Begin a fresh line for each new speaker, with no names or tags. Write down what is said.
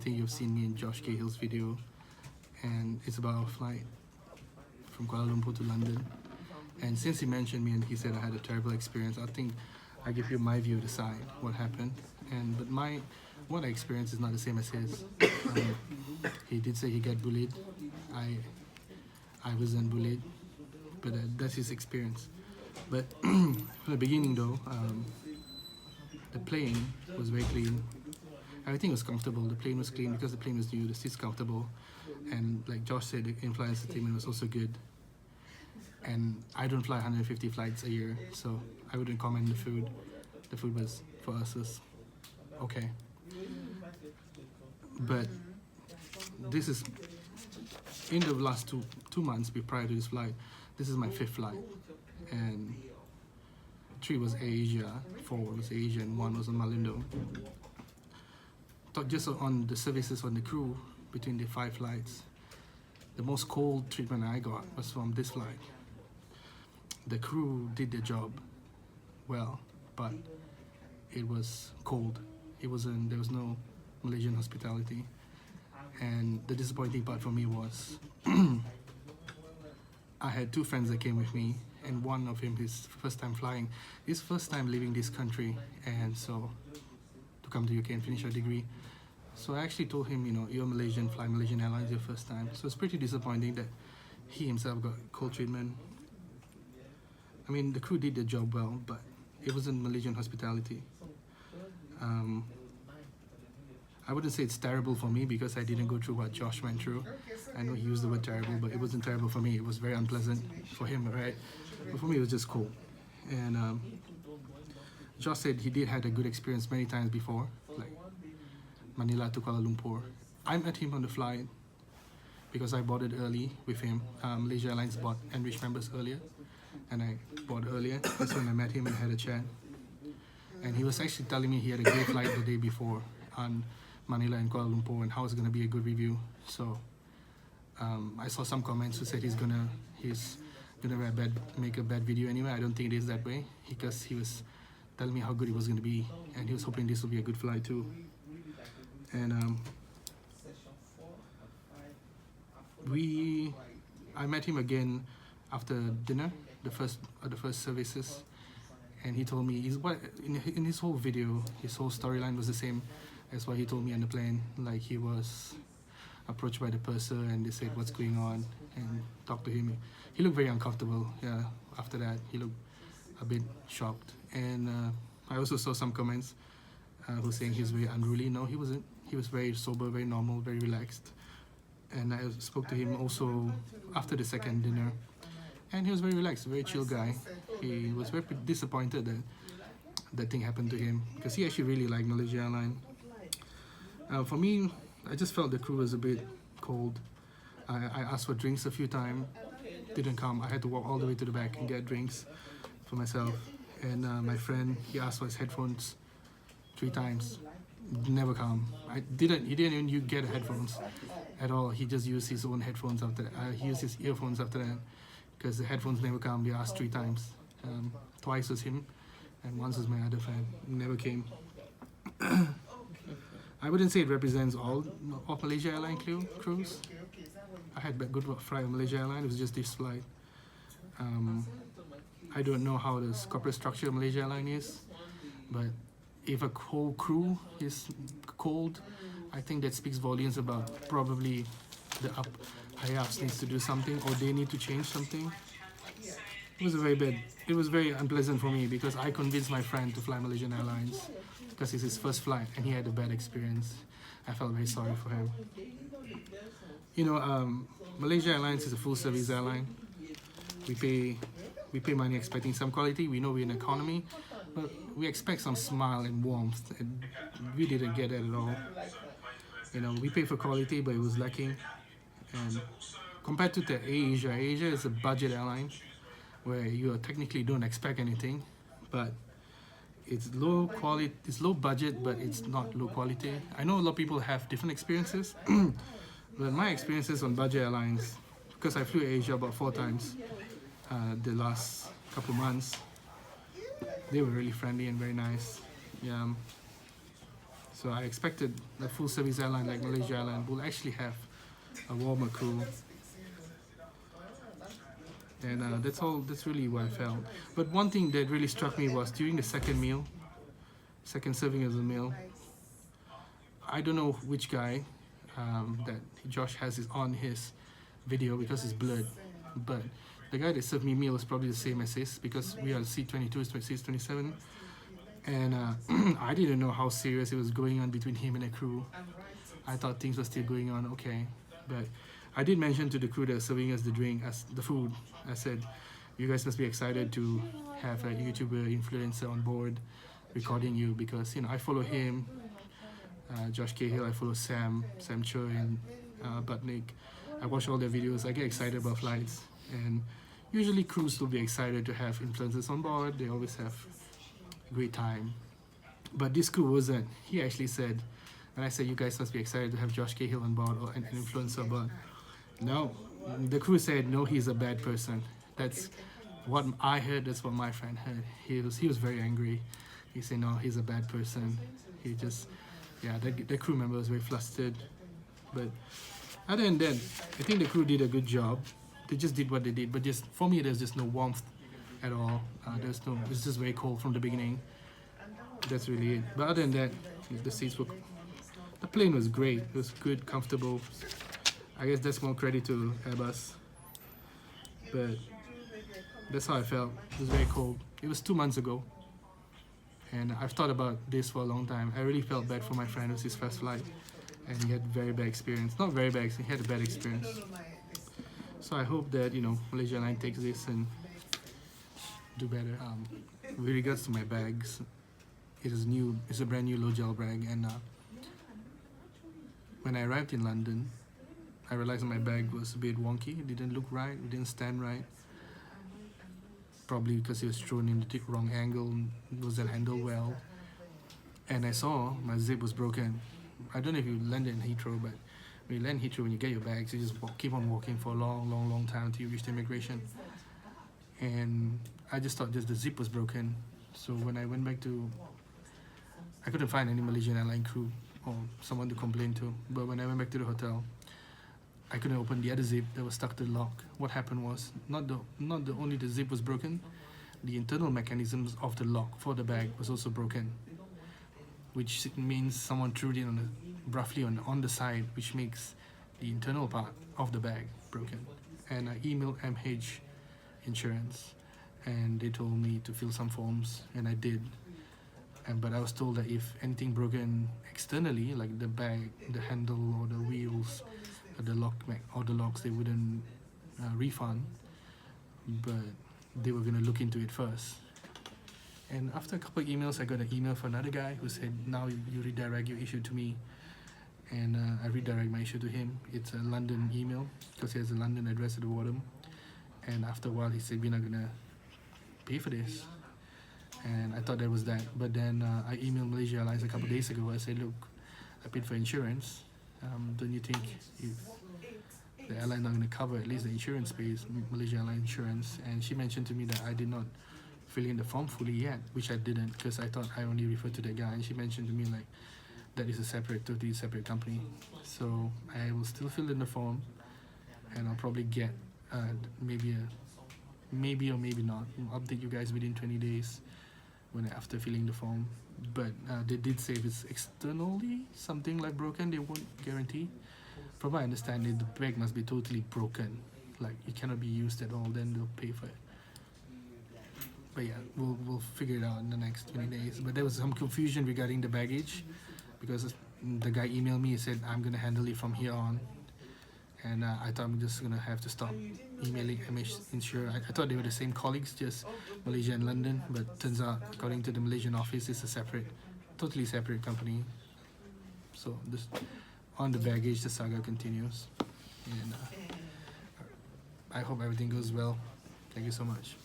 think you've seen me in Josh Cahill's video, and it's about our flight from Kuala Lumpur to London. And since he mentioned me and he said I had a terrible experience, I think I give you my view to decide what happened. But what I experienced is not the same as his. He did say he got bullied. I wasn't bullied, but that's his experience. But from the beginning though, the plane was very clean. Everything was comfortable. The plane was clean because the plane was new. The seats comfortable, and like Josh said, the in-flight entertainment was also good. And I don't fly 150 flights a year, so I wouldn't comment the food. The food was for us was okay. But this is in the last two months prior to this flight. This is my 5th flight, and 3 was AirAsia, 4 was Asia, and 1 was on Malindo. Just on the services on the crew between the 5 flights, the most cold treatment I got was from this flight. The crew did their job well, but it was cold. There was no Malaysian hospitality. And the disappointing part for me was I had 2 friends that came with me, and one of him, his first time flying, his first time leaving this country, and so to come to UK and finish our degree. So I actually told him, you're Malaysian, fly Malaysian Airlines your first time. So it's pretty disappointing that he himself got cold treatment. I mean, the crew did their job well, but it wasn't Malaysian hospitality. I wouldn't say it's terrible for me because I didn't go through what Josh went through. I know he used the word terrible, but it wasn't terrible for me. It was very unpleasant for him, right? But for me, it was just cool. And Josh said he did had a good experience many times before, like Manila to Kuala Lumpur. I met him on the flight because I boarded early with him. Malaysia Airlines bought enriched members earlier, and I bought earlier. That's when I met him and had a chat. And he was actually telling me he had a great flight the day before on Manila and Kuala Lumpur and how it's going to be a good review. So I saw some comments who said he's gonna make a bad video anyway. I don't think it is that way, because he was telling me how good it was going to be, and he was hoping this will be a good flight too. And I met him again after dinner, the first services, and he told me in his whole video, his whole storyline was the same as what he told me on the plane. Like, he was approached by the purser and they said what's going on and talked to him. He looked very uncomfortable. Yeah, after that he looked a bit shocked. And I also saw some comments who were saying he's very unruly. No, he wasn't. He was very sober, very normal, very relaxed. And I spoke to him also after the second dinner, and he was very relaxed, very chill guy. He was very disappointed that that thing happened to him, because he actually really liked Malaysia Airlines. For me, I just felt the crew was a bit cold. I asked for drinks a few times, didn't come. I had to walk all the way to the back and get drinks for myself. And my friend, he asked for his headphones 3 times, never come. He didn't even get headphones at all. He just used his own headphones after that. He used his earphones after that, because the headphones never come. They asked 3 times. Twice was him, and once was my other friend. Never came. I wouldn't say it represents all of Malaysia Airlines crews. I had a good flight on Malaysia Airlines. It was just this flight. I don't know how the corporate structure of Malaysia Airlines is, but if a whole crew is cold, I think that speaks volumes about probably the higher ups needs to do something, or they need to change something. It was very bad. It was very unpleasant for me, because I convinced my friend to fly Malaysian Airlines because it's his first flight and he had a bad experience. I felt very sorry for him. Malaysia Airlines is a full service airline. We pay money expecting some quality. We know we're in economy, but we expect some smile and warmth, and we didn't get that at all. We pay for quality, but it was lacking. And compared to the AirAsia is a budget airline where you technically don't expect anything, but it's low quality, it's low budget, but it's not low quality. I know a lot of people have different experiences, but my experiences on budget airlines, because I flew Asia about 4 times the last couple months, they were really friendly and very nice. Yeah. So I expected a full service airline like Malaysia Airlines will actually have a warmer crew. And that's really what I felt. But one thing that really struck me was during the second serving of the meal, I don't know which guy that Josh has is on his video because it's blurred, but the guy that served me meal is probably the same as his because we are C22, it's C27, and I didn't know how serious it was going on between him and the crew. I thought things were still going on okay, but I did mention to the crew that was serving us the drink, as the food. I said, you guys must be excited to have a YouTuber influencer on board recording you because I follow him, Josh Cahill, I follow Sam Choi and Butnick. I watch all their videos. I get excited about flights, and usually crews will be excited to have influencers on board. They always have a great time. But this crew wasn't. He actually said, when I said you guys must be excited to have Josh Cahill on board or an influencer on board, no, the crew said no, he's a bad person. That's what I heard. That's what my friend heard. He was very angry. He said no, he's a bad person. He just, yeah, the crew member was very flustered. But other than that, I think the crew did a good job. They just did what they did. But just for me, there's just no warmth at all. It's just very cold from the beginning. That's really it. But other than that, the plane was great. It was good, comfortable. I guess that's more credit to Airbus. But that's how I felt. It was very cold. It was 2 months ago. And I've thought about this for a long time. I really felt bad for my friend. It was his first flight. And he had very bad experience. Not very bad, he had a bad experience. So I hope that, Malaysia Airlines takes this and do better. With regards to my bags, it's a brand new low gel bag, and when I arrived in London, I realized my bag was a bit wonky. It didn't look right, it didn't stand right. Probably because it was thrown in the wrong angle, it wasn't handled well. And I saw my zip was broken. I don't know if you landed in Heathrow, but when you land in Heathrow, when you get your bags, you just keep on walking for a long time until you reach the immigration. And I just thought just the zip was broken. So when I went back I couldn't find any Malaysian airline crew or someone to complain to. But when I went back to the hotel, I couldn't open the other zip that was stuck to the lock. What happened was, only the zip was broken, the internal mechanisms of the lock for the bag was also broken, which means someone threw it in roughly on the side, which makes the internal part of the bag broken. And I emailed MH Insurance, and they told me to fill some forms, and I did. But I was told that if anything broken externally, like the bag, the handle, or the wheels, the locks, they wouldn't refund, but they were going to look into it first. And after a couple of emails, I got an email from another guy who said, now you redirect your issue to me. And I redirect my issue to him. It's a London email because he has a London address at the bottom. And after a while, he said, we're not going to pay for this. And I thought that was that. But then I emailed Malaysia Airlines a couple of days ago. I said, look, I paid for insurance. Don't you think if the airline not going to cover, at least the insurance pays, Malaysia Airlines insurance? And she mentioned to me that I did not fill in the form fully yet, which I didn't because I thought I only referred to that guy. And she mentioned to me like that is a totally separate company. So I will still fill in the form, and I'll probably get maybe or maybe not. I'll update you guys within 20 days after filling the form. But they did say if it's externally something like broken, they won't guarantee. From my understanding, the bag must be totally broken, like it cannot be used at all, then they'll pay for it. But yeah, we'll figure it out in the next 20 days. But there was some confusion regarding the baggage because the guy emailed me and said I'm gonna handle it from here on, and I thought I'm just gonna have to stop emailing MH Insure. I thought they were the same colleagues, just Malaysia and London, but turns out according to the Malaysian office, it's a totally separate company. So this on the baggage, the saga continues, and I hope everything goes well. Thank you so much.